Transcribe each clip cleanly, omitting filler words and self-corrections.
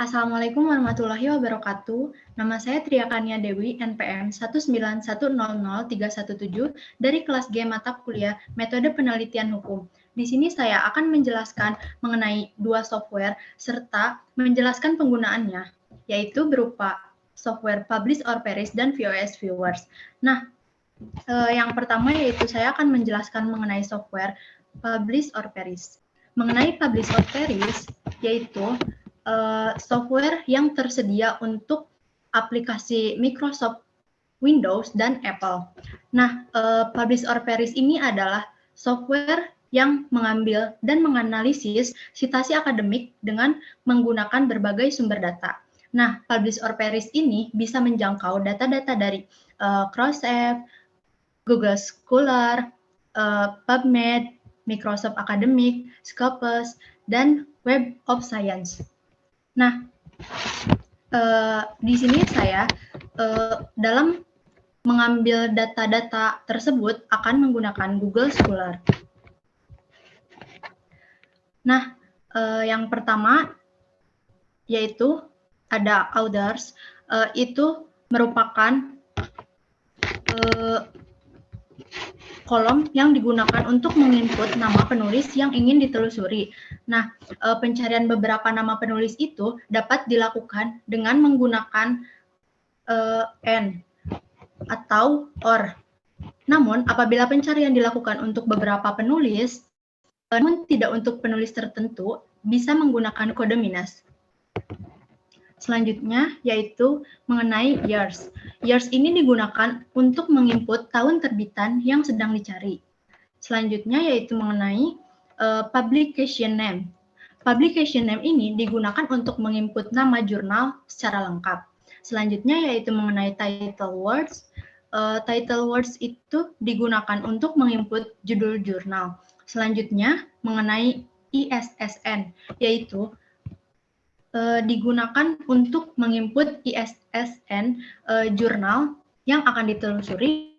Assalamualaikum warahmatullahi wabarakatuh. Nama saya Triakania Dewi, NPM 191003117 dari kelas G mata kuliah Metode Penelitian Hukum. Di sini saya akan menjelaskan mengenai dua software serta menjelaskan penggunaannya, yaitu berupa software Publish or Perish dan VOS Viewers. Nah, yang pertama yaitu saya akan menjelaskan mengenai software Publish or Perish. Mengenai Publish or Perish, yaitu software yang tersedia untuk aplikasi Microsoft Windows dan Apple. Nah, Publish or Perish ini adalah software yang mengambil dan menganalisis citasi akademik dengan menggunakan berbagai sumber data. Nah, Publish or Perish ini bisa menjangkau data-data dari Crossref, Google Scholar, PubMed, Microsoft Academic, Scopus, dan Web of Science. Nah, di sini saya dalam mengambil data-data tersebut akan menggunakan Google Scholar. Nah, yang pertama yaitu ada authors, itu merupakan kolom yang digunakan untuk menginput nama penulis yang ingin ditelusuri. Nah, pencarian beberapa nama penulis itu dapat dilakukan dengan menggunakan N atau OR. Namun, apabila pencarian dilakukan untuk beberapa penulis, namun tidak untuk penulis tertentu, bisa menggunakan kode minus. Selanjutnya yaitu mengenai years. Years ini digunakan untuk menginput tahun terbitan yang sedang dicari. Selanjutnya yaitu mengenai publication name. Publication name ini digunakan untuk menginput nama jurnal secara lengkap. Selanjutnya yaitu mengenai title words. Title words itu digunakan untuk menginput judul jurnal. Selanjutnya mengenai ISSN, yaitu digunakan untuk menginput ISSN jurnal yang akan ditelusuri.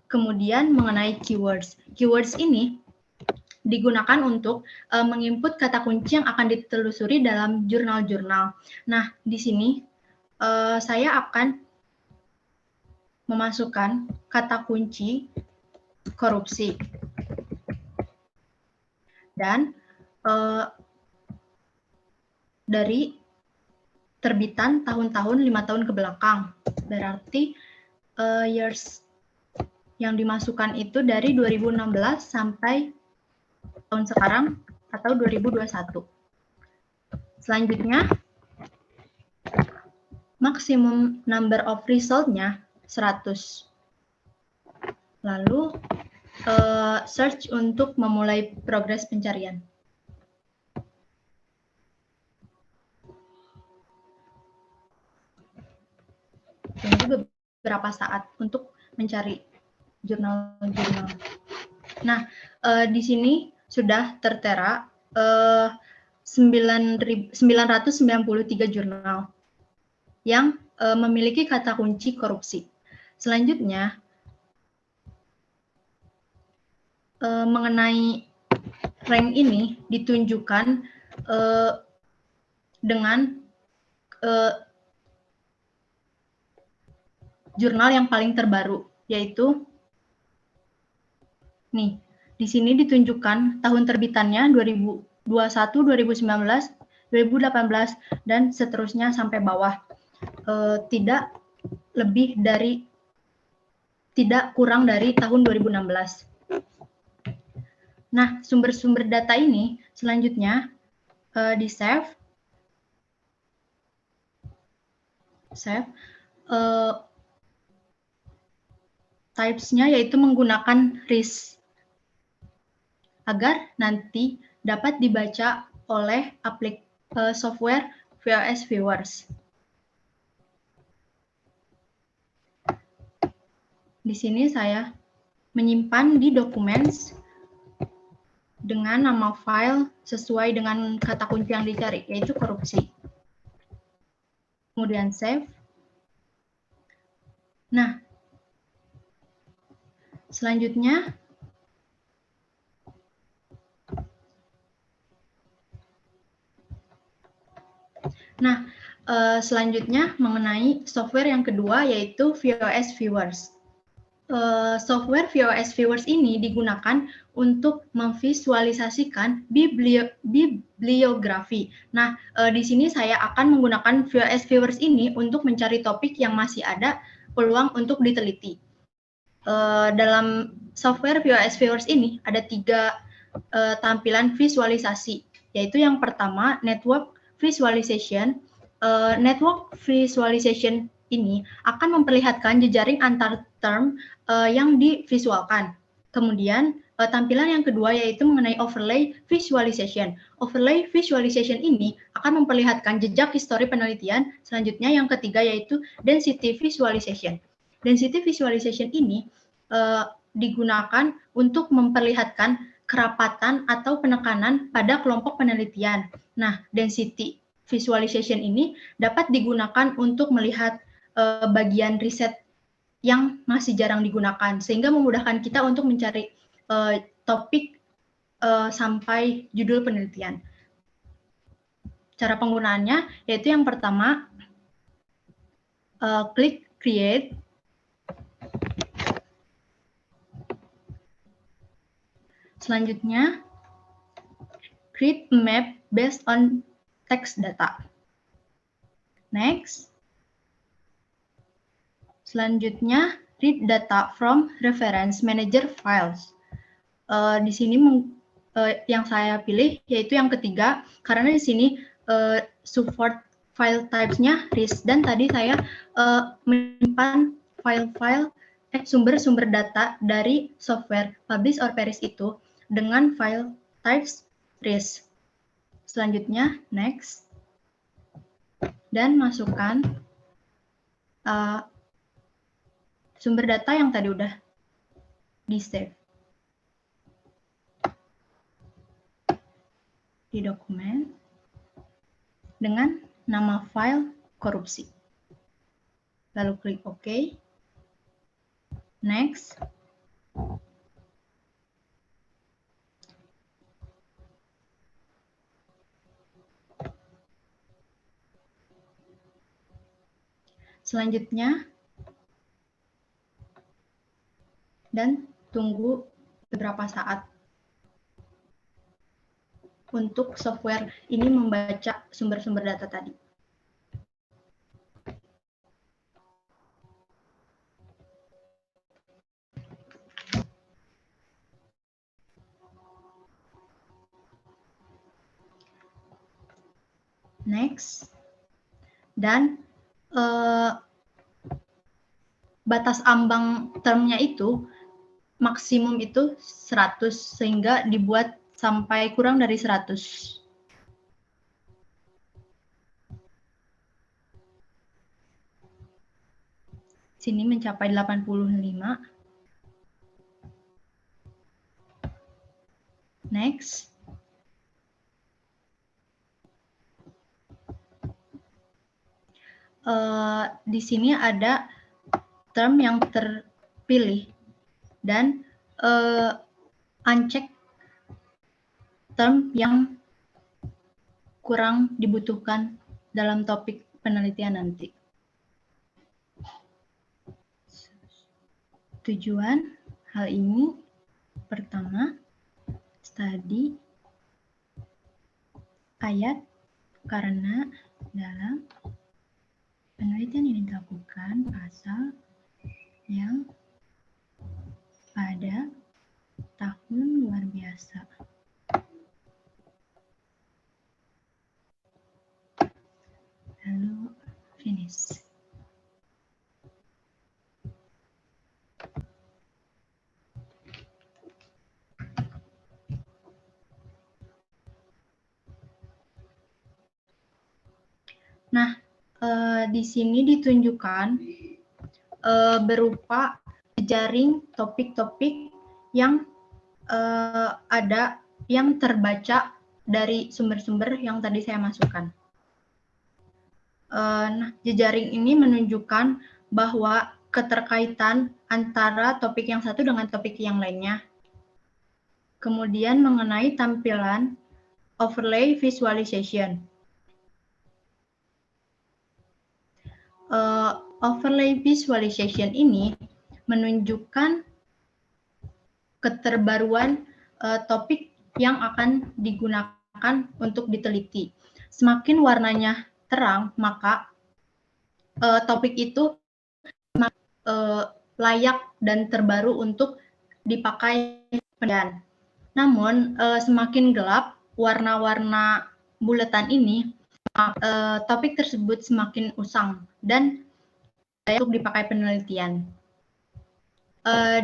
Kemudian mengenai keywords. Keywords ini digunakan untuk menginput kata kunci yang akan ditelusuri dalam jurnal-jurnal. Nah, di sini saya akan memasukkan kata kunci korupsi. Dan dari terbitan tahun-tahun 5 tahun ke belakang. Berarti years yang dimasukkan itu dari 2016 sampai tahun sekarang atau 2021. Selanjutnya, maksimum number of result-nya 100. Lalu, search untuk memulai progres pencarian. Tunggu beberapa saat untuk mencari jurnal-jurnal. Nah, di sini sudah tertera 993 jurnal yang memiliki kata kunci korupsi. Selanjutnya, mengenai rank ini ditunjukkan dengan jurnal yang paling terbaru, yaitu nih, di sini ditunjukkan tahun terbitannya 2021, 2019, 2018, dan seterusnya sampai bawah. Tidak kurang dari tahun 2016. Nah, sumber-sumber data ini selanjutnya di save. Types-nya yaitu menggunakan RIS agar nanti dapat dibaca oleh software VOS Viewers. Di sini saya menyimpan di Documents dengan nama file sesuai dengan kata kunci yang dicari, yaitu korupsi. Kemudian save. Nah, selanjutnya Nah, selanjutnya mengenai software yang kedua yaitu VOS Viewers. Software VOS Viewers ini digunakan untuk memvisualisasikan bibliografi. Nah, di sini saya akan menggunakan VOS Viewers ini untuk mencari topik yang masih ada peluang untuk diteliti. Dalam software VOS Viewers ini ada 3 tampilan visualisasi, yaitu yang pertama Network Visualization. Network Visualization ini akan memperlihatkan jejaring antar term yang divisualkan. Kemudian tampilan yang kedua yaitu mengenai Overlay Visualization. Overlay Visualization ini akan memperlihatkan jejak histori penelitian. Selanjutnya yang ketiga yaitu Density Visualization. Density Visualization ini digunakan untuk memperlihatkan kerapatan atau penekanan pada kelompok penelitian. Nah, density visualization ini dapat digunakan untuk melihat bagian riset yang masih jarang digunakan, sehingga memudahkan kita untuk mencari topik sampai judul penelitian. Cara penggunaannya yaitu yang pertama, klik Create. Selanjutnya, create a map based on text data. Next. Selanjutnya, read data from reference manager files. Di sini yang saya pilih yaitu yang ketiga, karena di sini support file types-nya RIS, dan tadi saya menyimpan file-file sumber-sumber data dari software Publish or Perish itu dengan file types RIS. Selanjutnya, next. Dan masukkan sumber data yang tadi udah di-save di dokumen dengan nama file korupsi. Lalu klik OK. Next. Selanjutnya, dan tunggu beberapa saat untuk software ini membaca sumber-sumber data tadi. Next. Dan batas ambang termnya itu maksimum itu 100, sehingga dibuat sampai kurang dari 100. Sini mencapai 85. Next. Di sini ada term yang terpilih dan uncheck term yang kurang dibutuhkan dalam topik penelitian nanti. Tujuan hal ini pertama, studi ayat karena dalam penelitian ini dilakukan pasal yang pada tahun luar biasa. Lalu finish. Nah, di sini ditunjukkan berupa jejaring topik-topik yang ada yang terbaca dari sumber-sumber yang tadi saya masukkan. Nah, jejaring ini menunjukkan bahwa keterkaitan antara topik yang satu dengan topik yang lainnya. Kemudian mengenai tampilan overlay visualization. overlay visualization ini menunjukkan keterbaruan topik yang akan digunakan untuk diteliti. Semakin warnanya terang, maka topik itu layak dan terbaru untuk dipakai penelitian. Namun, semakin gelap warna-warna buletan ini, topik tersebut semakin usang dan layak untuk dipakai penelitian.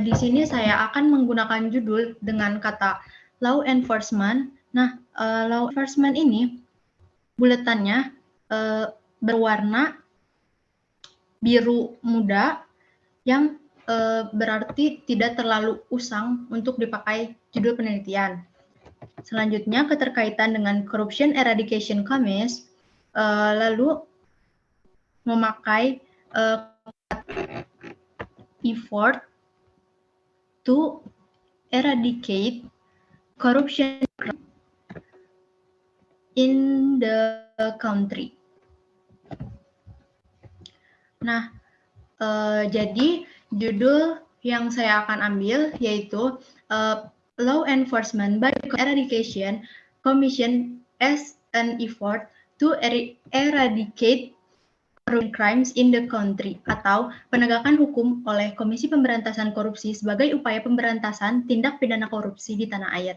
Di sini saya akan menggunakan judul dengan kata law enforcement. Nah, law enforcement ini buletannya berwarna biru muda yang berarti tidak terlalu usang untuk dipakai judul penelitian. Selanjutnya, keterkaitan dengan Corruption Eradication Committee, lalu memakai effort to eradicate corruption in the country. Nah, jadi judul yang saya akan ambil yaitu Law Enforcement by Eradication Commission as an effort to eradicate crimes in the country, atau penegakan hukum oleh Komisi Pemberantasan Korupsi sebagai upaya pemberantasan tindak pidana korupsi di tanah air.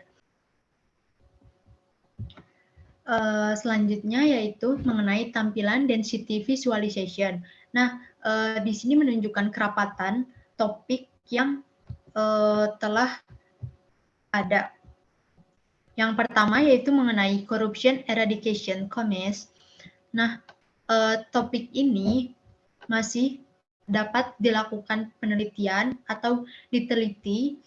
Selanjutnya yaitu mengenai tampilan density visualization. Nah, di sini menunjukkan kerapatan topik yang telah ada. Yang pertama yaitu mengenai Corruption Eradication Committee. Nah, topik ini masih dapat dilakukan penelitian atau diteliti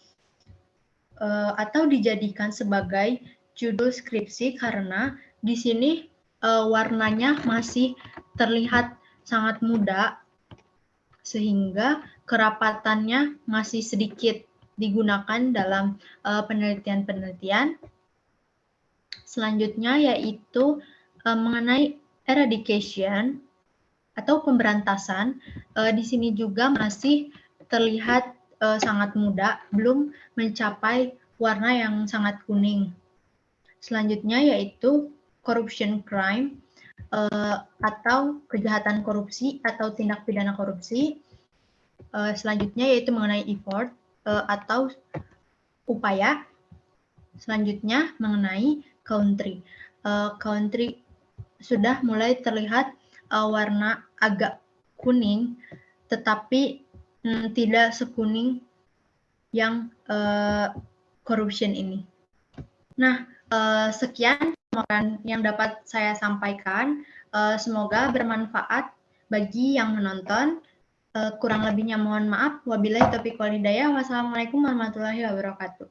atau dijadikan sebagai judul skripsi karena di sini warnanya masih terlihat sangat muda sehingga kerapatannya masih sedikit digunakan dalam penelitian-penelitian. Selanjutnya yaitu mengenai eradication atau pemberantasan. Di sini juga masih terlihat sangat muda, belum mencapai warna yang sangat kuning. Selanjutnya yaitu corruption crime atau kejahatan korupsi atau tindak pidana korupsi. Selanjutnya yaitu mengenai effort atau upaya. Selanjutnya mengenai country. Country sudah mulai terlihat warna agak kuning, tetapi tidak sekuning yang corruption ini. Nah, sekian yang dapat saya sampaikan. Semoga bermanfaat bagi yang menonton. Kurang lebihnya mohon maaf. Wabillahi taufiq wal hidayah. Wassalamualaikum warahmatullahi wabarakatuh.